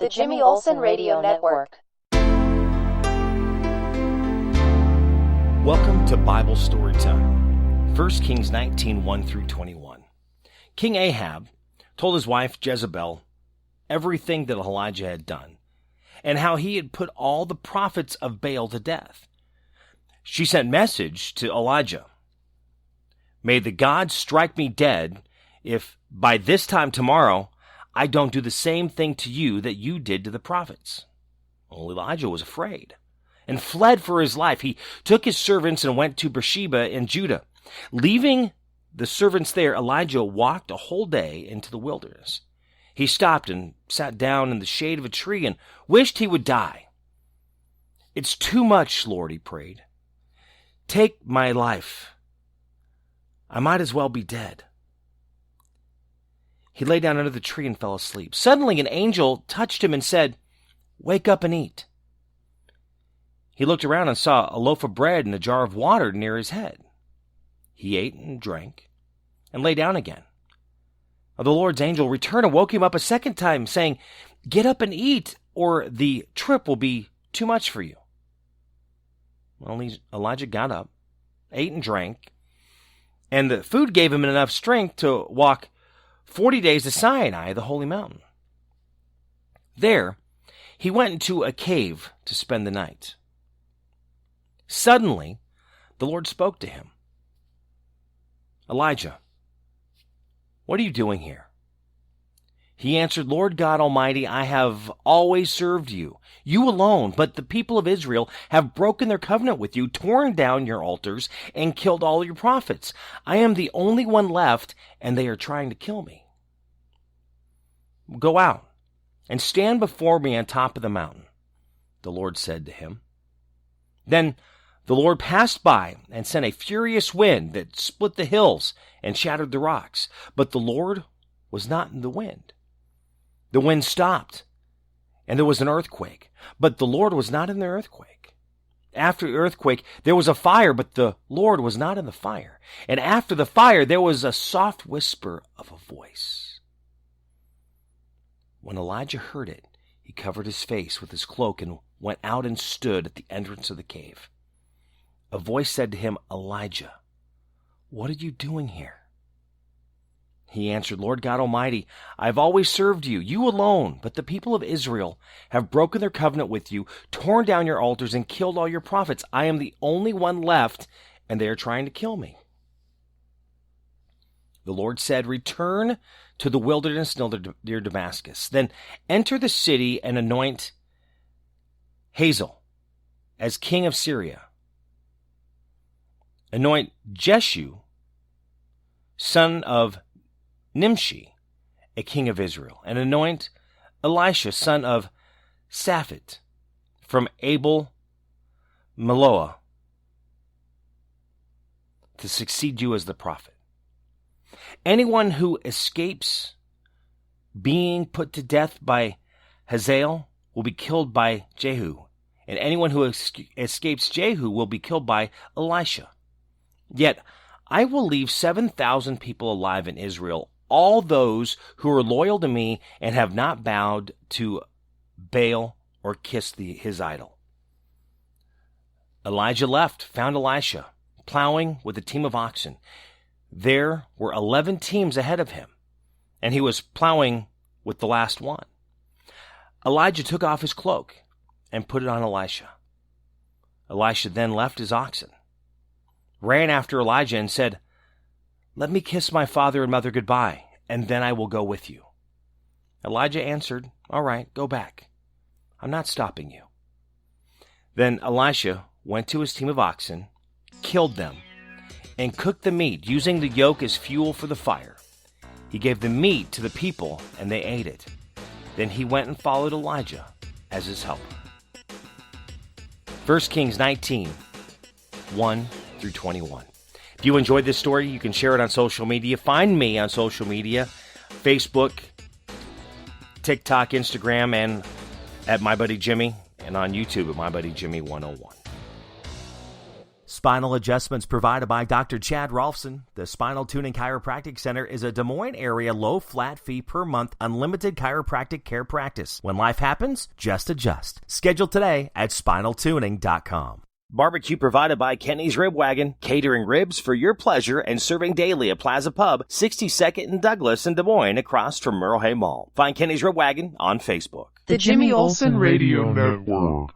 The Jimmy Olsen Radio Network. Welcome to Bible Story Time. 1 Kings 19, 1 through 21. King Ahab told his wife Jezebel everything that Elijah had done, and how he had put all the prophets of Baal to death. She sent message to Elijah. May the gods strike me dead if by this time tomorrow I don't do the same thing to you that you did to the prophets. Well, Elijah was afraid and fled for his life. He took his servants and went to Beersheba in Judah. Leaving the servants there, Elijah walked a whole day into the wilderness. He stopped and sat down in the shade of a tree and wished he would die. It's too much, Lord, he prayed. Take my life. I might as well be dead. He lay down under the tree and fell asleep. Suddenly an angel touched him and said, "Wake up and eat." He looked around and saw a loaf of bread and a jar of water near his head. He ate and drank and lay down again. The Lord's angel returned and woke him up a second time, saying, "Get up and eat, or the trip will be too much for you." Well, Elijah got up, ate and drank, and the food gave him enough strength to walk 40 days to Sinai, the holy mountain. There, he went into a cave to spend the night. Suddenly, the Lord spoke to him. "Elijah, what are you doing here?" He answered, "Lord God Almighty, I have always served you, you alone, but the people of Israel have broken their covenant with you, torn down your altars, and killed all your prophets. I am the only one left, and they are trying to kill me. Go out and stand before me on top of the mountain," the Lord said to him. Then the Lord passed by and sent a furious wind that split the hills and shattered the rocks, but the Lord was not in the wind. The wind stopped, and there was an earthquake, but the Lord was not in the earthquake. After the earthquake, there was a fire, but the Lord was not in the fire. And after the fire, there was a soft whisper of a voice. When Elijah heard it, he covered his face with his cloak and went out and stood at the entrance of the cave. A voice said to him, "Elijah, what are you doing here?" He answered, "Lord God Almighty, I have always served you, you alone, but the people of Israel have broken their covenant with you, torn down your altars, and killed all your prophets. I am the only one left, and they are trying to kill me." The Lord said, "Return to the wilderness near Damascus. Then enter the city and anoint Hazael as king of Syria. Anoint Jeshu, son of Nimshi, a king of Israel, and anoint Elisha, son of Shaphat, from Abel Meholah, to succeed you as the prophet. Anyone who escapes being put to death by Hazael will be killed by Jehu, and anyone who escapes Jehu will be killed by Elisha. Yet I will leave 7,000 people alive in Israel, all those who are loyal to me and have not bowed to Baal or kissed his idol." Elijah left, found Elisha plowing with a team of oxen. There were 11 teams ahead of him, and he was plowing with the last one. Elijah took off his cloak and put it on Elisha. Elisha then left his oxen, ran after Elijah, and said, "Let me kiss my father and mother goodbye, and then I will go with you." Elijah answered, "All right, go back. I'm not stopping you." Then Elisha went to his team of oxen, killed them, and cooked the meat, using the yoke as fuel for the fire. He gave the meat to the people, and they ate it. Then he went and followed Elijah as his helper. 1 Kings 19, 1 through 21. If you enjoyed this story, you can share it on social media. Find me on social media, Facebook, TikTok, Instagram, and at My Buddy Jimmy, and on YouTube at My Buddy Jimmy 101. Spinal adjustments provided by Dr. Chad Rolfson. The Spinal Tuning Chiropractic Center is a Des Moines area low flat fee per month unlimited chiropractic care practice. When life happens, just adjust. Schedule today at spinaltuning.com. Barbecue provided by Kenny's Rib Wagon, catering ribs for your pleasure and serving daily at Plaza Pub, 62nd and Douglas in Des Moines, across from Merle Hay Mall. Find Kenny's Rib Wagon on Facebook. The Jimmy Olsen Radio Network.